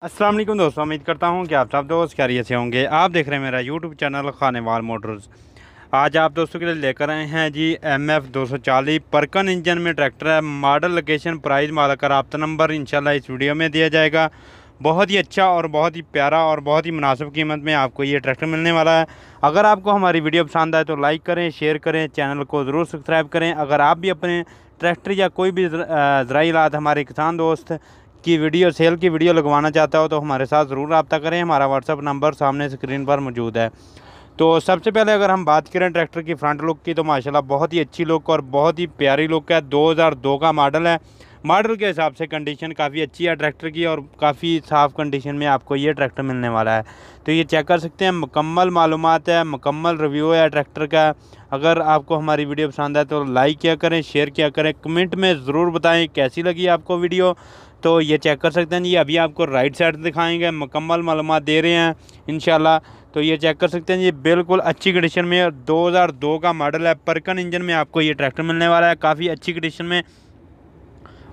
अस्सलाम वालेकुम दोस्तों, उम्मीद करता हूँ कि आप सब दोस्त खैरियत से होंगे। आप देख रहे हैं मेरा यूट्यूब चैनल खानेवाल मोटर्स। आज आप दोस्तों के लिए लेकर आए हैं जी MF 240 परकन इंजन में ट्रैक्टर है। मॉडल, लोकेशन, प्राइस, मालिक का रब्ता नंबर इंशाल्लाह इस वीडियो में दिया जाएगा। बहुत ही अच्छा और बहुत ही प्यारा और बहुत ही मुनासिब कीमत में आपको ये ट्रैक्टर मिलने वाला है। अगर आपको हमारी वीडियो पसंद आए तो लाइक करें, शेयर करें, चैनल को ज़रूर सब्सक्राइब करें। अगर आप भी अपने ट्रैक्टर या कोई भी ज़राई आलात हमारे किसान दोस्त की वीडियो, सेल की वीडियो लगवाना चाहता हो तो हमारे साथ ज़रूर रब्ता करें। हमारा व्हाट्सअप नंबर सामने स्क्रीन पर मौजूद है। तो सबसे पहले अगर हम बात करें ट्रैक्टर की फ्रंट लुक की, तो माशाल्लाह बहुत ही अच्छी लुक और बहुत ही प्यारी लुक है। 2002 का मॉडल है। मॉडल के हिसाब से कंडीशन काफ़ी अच्छी है ट्रैक्टर की और काफ़ी साफ़ कंडीशन में आपको ये ट्रैक्टर मिलने वाला है। तो ये चेक कर सकते हैं, मुकम्मल मालूमात है, मुकम्मल रिव्यू है ट्रैक्टर का। अगर आपको हमारी वीडियो पसंद है तो लाइक किया करें, शेयर किया करें, कमेंट में ज़रूर बताएं कैसी लगी आपको वीडियो। तो ये चेक कर सकते हैं जी, अभी आपको राइट साइड दिखाएंगे, मुकम्मल मालूमात दे रहे हैं इंशाल्लाह। तो ये चेक कर सकते हैं जी, बिल्कुल अच्छी कंडीशन में 2002 का मॉडल है। परकन इंजन में आपको ये ट्रैक्टर मिलने वाला है, काफ़ी अच्छी कंडीशन में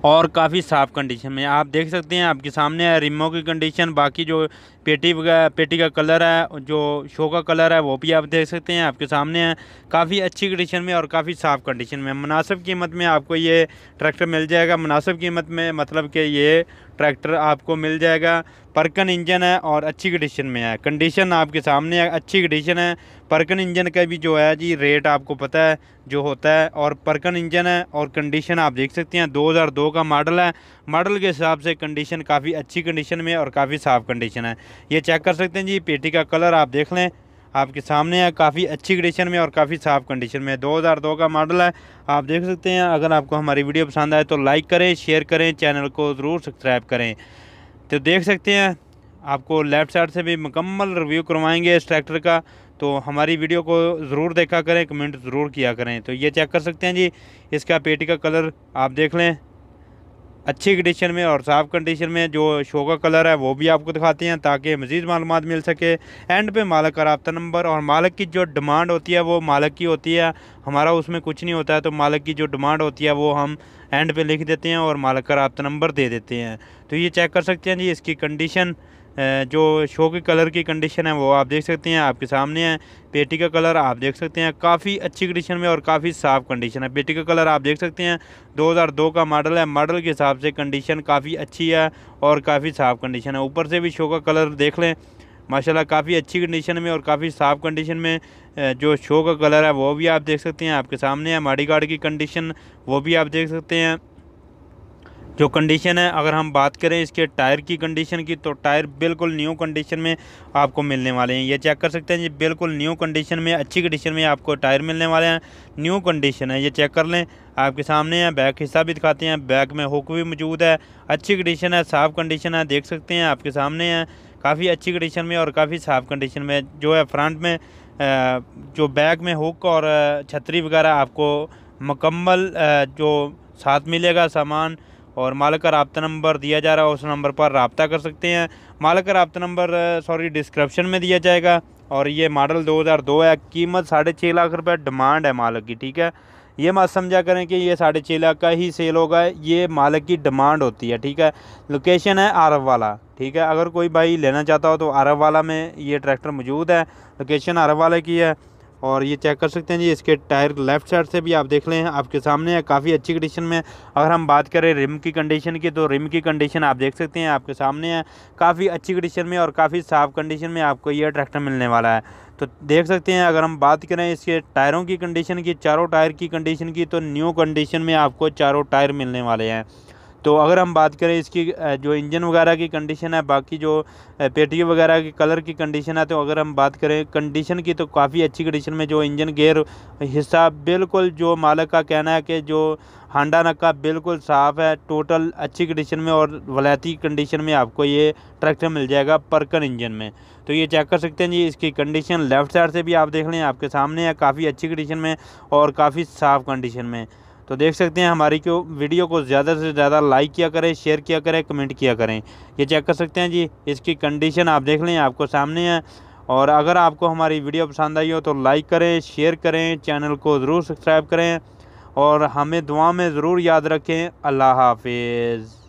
और काफ़ी साफ़ कंडीशन में। आप देख सकते हैं आपके सामने है रिमो की कंडीशन। बाकी जो पेटी का कलर है, जो शो का कलर है, वो भी आप देख सकते हैं आपके सामने है। काफ़ी अच्छी कंडीशन में और काफ़ी साफ़ कंडीशन में मुनासिब कीमत में आपको ये ट्रैक्टर मिल जाएगा। मुनासिब कीमत में मतलब कि ये ट्रैक्टर आपको मिल जाएगा। परकन इंजन है और अच्छी कंडीशन में है। कंडीशन आपके सामने है, अच्छी कंडीशन है। परकन इंजन का भी जो है जी रेट आपको पता है जो होता है, और परकन इंजन है और कंडीशन आप देख सकते हैं 2002 का मॉडल है। मॉडल के हिसाब से कंडीशन काफ़ी अच्छी कंडीशन में और काफ़ी साफ़ कंडीशन है। ये चेक कर सकते हैं जी, पेटी का कलर आप देख लें, आपके सामने है, काफ़ी अच्छी कंडीशन में और काफ़ी साफ़ कंडीशन में 2002 का मॉडल है। आप देख सकते हैं। अगर आपको हमारी वीडियो पसंद आए तो लाइक करें, शेयर करें, चैनल को ज़रूर सब्सक्राइब करें। तो देख सकते हैं आपको लेफ़्ट साइड से भी मुकम्मल रिव्यू करवाएंगे इस ट्रैक्टर का। तो हमारी वीडियो को ज़रूर देखा करें, कमेंट ज़रूर किया करें। तो ये चेक कर सकते हैं जी, इसका पेटी का कलर आप देख लें, अच्छी कंडीशन में और साफ़ कंडीशन में। जो शो का कलर है वो भी आपको दिखाते हैं ताकि मज़ीद मालूमात मिल सके। एंड पे मालिक का रब्ता नंबर और मालिक की जो डिमांड होती है वो मालिक की होती है, हमारा उसमें कुछ नहीं होता है। तो मालिक की जो डिमांड होती है वो हम एंड पे लिख देते हैं और मालिक का रब्ता नंबर दे देते हैं। तो ये चेक कर सकते हैं जी, इसकी कंडीशन जो शो के कलर की कंडीशन है वो आप देख सकते हैं आपके सामने है। पेटी का कलर आप देख सकते हैं, काफ़ी अच्छी कंडीशन में और काफ़ी साफ़ कंडीशन है। पेटी का कलर आप देख सकते हैं, 2002 का मॉडल है। मॉडल के हिसाब से कंडीशन काफ़ी अच्छी है और काफ़ी साफ़ कंडीशन है। ऊपर से भी शो का कलर देख लें, माशाल्लाह काफ़ी अच्छी कंडीशन में और काफ़ी साफ़ कंडीशन में। जो शो का कलर है वो भी आप देख सकते हैं आपके सामने है। मॉडी गार्ड की कंडीशन वो भी आप देख सकते हैं। जो कंडीशन है, अगर हम बात करें इसके टायर की कंडीशन की, तो टायर बिल्कुल न्यू कंडीशन में आपको मिलने वाले हैं। ये चेक कर सकते हैं जी, बिल्कुल न्यू कंडीशन में, अच्छी कंडीशन में आपको टायर मिलने वाले हैं। न्यू कंडीशन है, ये चेक कर लें, आपके सामने है। बैक हिस्सा भी दिखाते हैं, बैक में हुक भी मौजूद है, अच्छी कंडीशन है, साफ़ कंडीशन है, देख सकते हैं आपके सामने है। काफ़ी अच्छी कंडीशन में और काफ़ी साफ़ कंडीशन में। जो है फ्रंट में जो बैक में हुक और छतरी वगैरह आपको मुकम्मल जो साथ मिलेगा सामान। और मालिक का रब्ता नंबर दिया जा रहा है, उस नंबर पर रब्ता कर सकते हैं। मालिक का रब्ता नंबर डिस्क्रिप्शन में दिया जाएगा। और ये मॉडल 2002 है। कीमत 6.5 लाख रुपए डिमांड है मालिक की, ठीक है। ये मत समझा करें कि ये 6.5 लाख का ही सेल होगा, ये मालिक की डिमांड होती है, ठीक है। लोकेशन है अरब वाला, ठीक है। अगर कोई भाई लेना चाहता हो तो अरब वाला में ये ट्रैक्टर मौजूद है, लोकेशन अरब वाले की है। और ये चेक कर सकते हैं जी, इसके टायर लेफ़्ट साइड से भी आप देख लें, आपके सामने है, काफ़ी अच्छी कंडीशन में। अगर हम बात करें रिम की कंडीशन की, तो रिम की कंडीशन आप देख सकते हैं आपके सामने है, काफ़ी अच्छी कंडीशन में और काफ़ी साफ़ कंडीशन में आपको यह ट्रैक्टर मिलने वाला है। तो देख सकते हैं। अगर हम बात करें इसके टायरों की कंडीशन की, चारों टायर की कंडीशन की, तो न्यू कंडीशन में आपको चारों टायर मिलने वाले हैं। तो अगर हम बात करें इसकी जो इंजन वगैरह की कंडीशन है, बाकी जो पेटी वगैरह की कलर की कंडीशन है, तो अगर हम बात करें कंडीशन की तो काफ़ी अच्छी कंडीशन में। जो इंजन गेयर हिस्सा बिल्कुल, जो मालिक का कहना है कि जो हांडा नक्का बिल्कुल साफ़ है, टोटल अच्छी कंडीशन में और वलायती कंडीशन में आपको ये ट्रैक्टर मिल जाएगा परकन इंजन में। तो ये चेक कर सकते हैं जी, इसकी कंडीशन लेफ़्ट साइड से भी आप देख लें, आपके सामने है, काफ़ी अच्छी कंडीशन में और काफ़ी साफ़ कंडीशन में। तो देख सकते हैं हमारी वीडियो को ज़्यादा से ज़्यादा लाइक किया करें, शेयर किया करें, कमेंट किया करें। ये चेक कर सकते हैं जी, इसकी कंडीशन आप देख लें, आपको सामने है। और अगर आपको हमारी वीडियो पसंद आई हो तो लाइक करें, शेयर करें, चैनल को ज़रूर सब्सक्राइब करें और हमें दुआ में ज़रूर याद रखें। अल्लाह हाफिज़।